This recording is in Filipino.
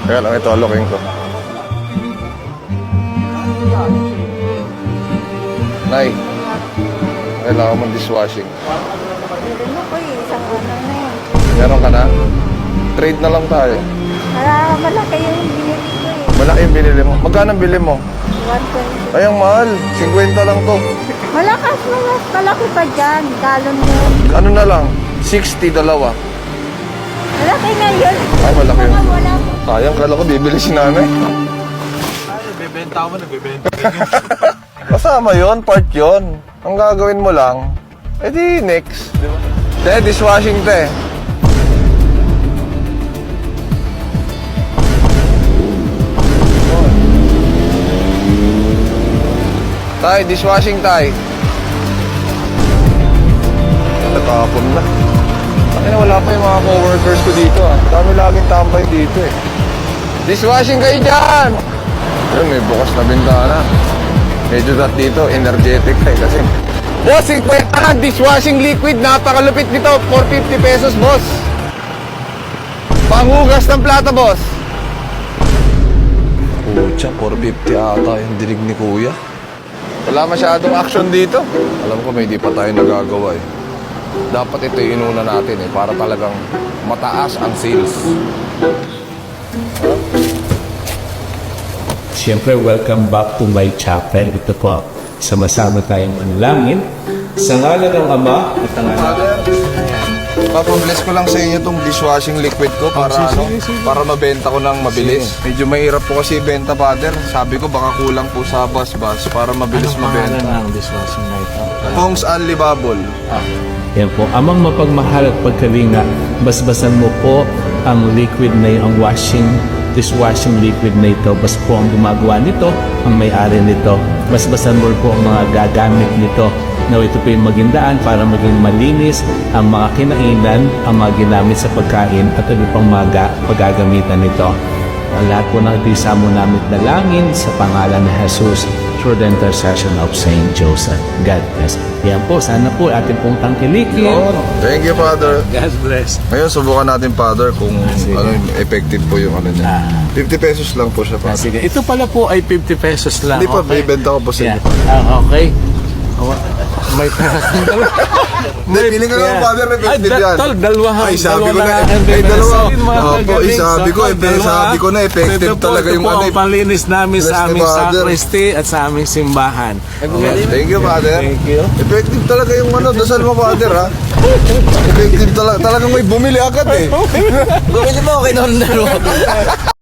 Kaya lang ito, alokin ko. Nay, kailangan mong dishwashing. Meron mo po isang ano na yun. Meron ka na? Trade na lang tayo. Malaki yung binili ko eh. Malaki yung binili mo. Magkano ang bili mo? 120. Ay, ang mahal. 50 lang to. Malakas mo, mas malaki pa dyan. Galon yun. Ano na lang? 60, dalawa. Malaki nga yun. Ay, malaki yun. Mga wala mo. Sayang, kala ko bibili si nanay. Ay, bebenta mo, nagbebenta. Kasama yon, part yon. Ang gagawin mo lang, edi next. Di ba? Dishwashing te. Tay, dishwashing tay. Natapon na. Ay, wala pa yung mga co-workers ko dito ah. Dami laging tambay dito eh. Dishwashing kayo dyan! Ayun, may bukas na bintana. Medyo that dito, energetic tayo kasi. Boss, 50 dishwashing liquid. Napakalupit nito. 450 pesos, boss. Panghugas ng plata, boss. Pucha, 450 ata yung dinig ni kuya. Wala masyadong action dito. Alam ko may di pa tayo nagagawa eh. Dapat ito yung inuna natin eh, para talagang mataas ang sales. Siyempre, welcome back to my chapel. Ito po, sama-sama tayong manalangin. Sa ngalan ng Ama at ng Anak. Papabless ko lang sa inyo itong dishwashing liquid ko para para mabenta ko ng mabilis. Medyo mahirap po kasi ibenta, Father. Sabi ko baka kulang po sa bus-bus para mabilis mabenta. Ng dishwashing na ito? Kong's Unlivable. Yan po, amang mapagmahal at pagkalinga, basbasan mo po ang liquid na yung dishwashing liquid na ito. Bas po ang gumagawa nito, ang may-ari nito. Basbasan mo po ang mga gagamit nito. Na ito po yung maging daan para maging malinis ang mga kinainan, ang mga ginamit sa pagkain at ano pang mga paggagamitan nito. Ang lahat po ng ito mo namin dalangin sa pangalan ni Jesus through the intercession of Saint Joseph. God bless. Yan po, sana po ating pong tangkilikin. Thank you, Father. God bless. Ngayon, subukan natin, Father, kung ano yung effective po yung ano niya. 50 pesos lang po siya, Father. Sige, ito pala po ay 50 pesos lang. Hindi pa, Okay. bibenta ko po sa inyo. Okay. May pera kang dalawa. Hindi, feeling ko naman, Father, effective yan. Tol, dalawa. Ay, sabi ko na, ay, dalawa. Opo, sabi ko na, effective talaga yung ano. Ito po ang panlinis namin sa Bless ni aming Father. sacristy at sa aming simbahan. Thank you, Father. Thank you. Effective talaga yung ano, dasal mo, Father, ha? Effective talaga. Talagang may bumili agad, eh. Bumili mo, okay na dalawa.